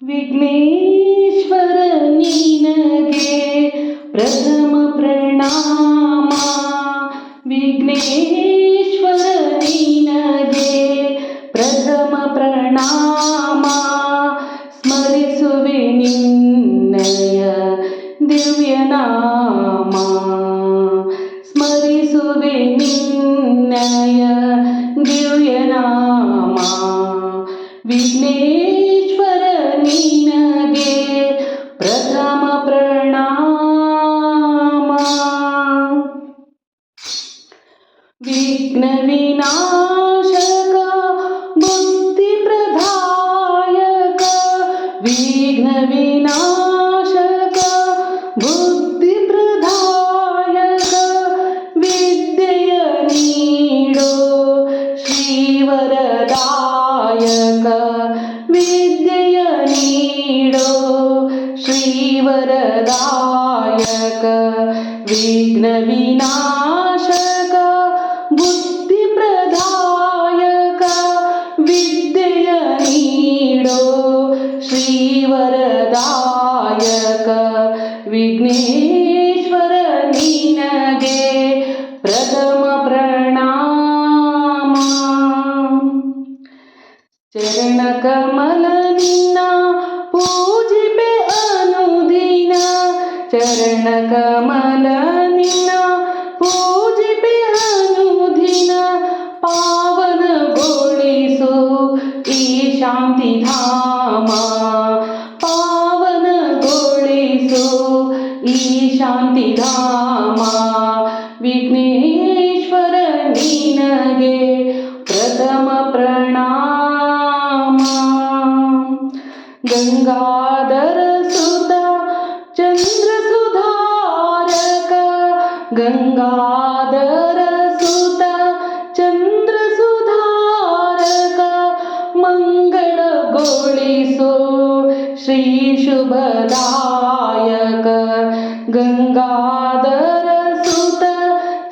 ವಿಘ್ನೇಶ್ವರ ನಿನಗೆ ಪ್ರಥಮ ಪ್ರಣಾಮ. ವಿಘ್ನೇಶ್ವರ ನಿನಗೆ ಪ್ರಥಮ ಪ್ರಣಾಮ. ಸ್ಮರಿಸುವೆ ನಿನ್ನಯ ದಿವ್ಯನಾಮ. ಸ್ಮರಿಸುವೆ ನಿನ್ನಯ ದಿವ್ಯನಾಮ. ವಿಘ್ನೇಶ್ವರ ನಿನಗೆ ಪ್ರಥಮ ಪ್ರಣಾಮ. ವಿಘ್ನ ವಿನಾಶಕ ಬುದ್ಧಿ ಪ್ರದಾಯಕ. ವಿಘ್ನ ವಿನಾಶಕ ಬುದ್ಧಿ ಪ್ರದಾಯಕ. ವಿದ್ಯೆಯ ನೀಡೋ ಶ್ರೀವರದಾಯಕ. ವಿದ್ಯೆಯ ನೀಡೋ ಶ್ರೀವರದಾಯಕ. ವಿಘ್ನ ವಿನಾಶಕ ಬುದ್ಧಿ ಪ್ರದಾಯಕ. ವಿದ್ಯೆಯ ನೀಡೋ ಶ್ರೀವರದಾಯಕ. ವಿಘ್ನೇಶ್ವರ ನಿನಗೆ ಪ್ರಥಮ ಪ್ರಣಾಮ. ಚರಣ ಕಮಲ ನಿನ್ನ ಪೂಜಿಪೆ ಅನುದಿನ. ಚರಣ ಕಮಲ ನಿನ್ನ ಪೂಜಿಪೆ ಅನುದಿನ. ಪಾವನಗೊಳಿಸು ಈ ಶಾಂತಿಧಾಮ. ಪಾವನಗೊಳಿಸು ಈ ಶಾಂತಿಧಾಮ. ವಿಘ್ನೇಶ್ವರ ನಿನಗೆ ಪ್ರಥಮ ಪ್ರಣಾಮ. ಗಂಗಾಧರ ಸುತ ಚಂದ್ರ ಸುಧಾರಕ. ಗಂಗಾಧರ ಸುತ ಚಂದ್ರ ಸುಧಾರಕ. ಮಂಗಳಗೊಳಿಸೋ ಶ್ರೀ ಶುಭದಾಯಕ. ಗಂಗಾಧರ ಸುತ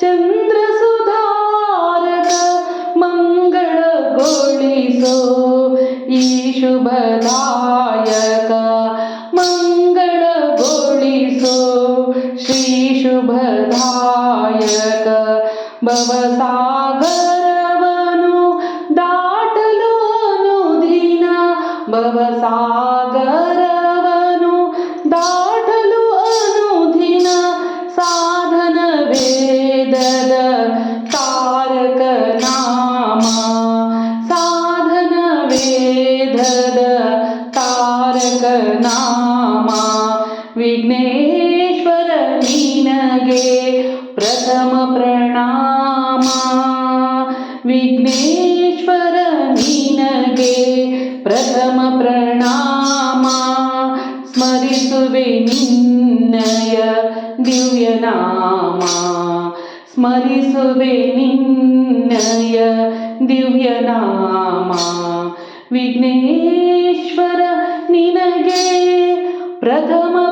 ಚಂದ್ರ ಸುಧಾರಕ. ಮಂಗಳಗೊಳಿಸೋ ಈ ಶುಭದಾಯಕ. ಮಂಗಳಗೊಳಿಸೋ ಶ್ರೀ ಶುಭದಾಯಕ. ಭವಸಾಗರವನು ದಾಟಲು ಅನುದಿನ. ಭವಸಾಗರವನು ದಾಟಲು ಅನುದಿನ. ಸಾಧನ ವೇದದ ತಾರಕ ನಾಮ. ಸಾಧನ ವೇದದ ತಾರಕ ನಾಮ. ವಿಘ್ನೇಶ್ವರ ನಿನಗೆ ಪ್ರಥಮ ಪ್ರಣಾಮ. ವಿಘ್ನೇಶ್ವರ ನಿನಗೆ ಪ್ರಥಮ ಪ್ರಣಾಮ. ಸ್ಮರಿಸುವೆ ನಿನ್ನಯ ದಿವ್ಯನಾಮ. ಸ್ಮರಿಸುವೆ ನಿನ್ನಯ ದಿವ್ಯನಾಮ. ವಿಘ್ನೇಶ್ವರ ನಿನಗೆ ಪ್ರಥಮ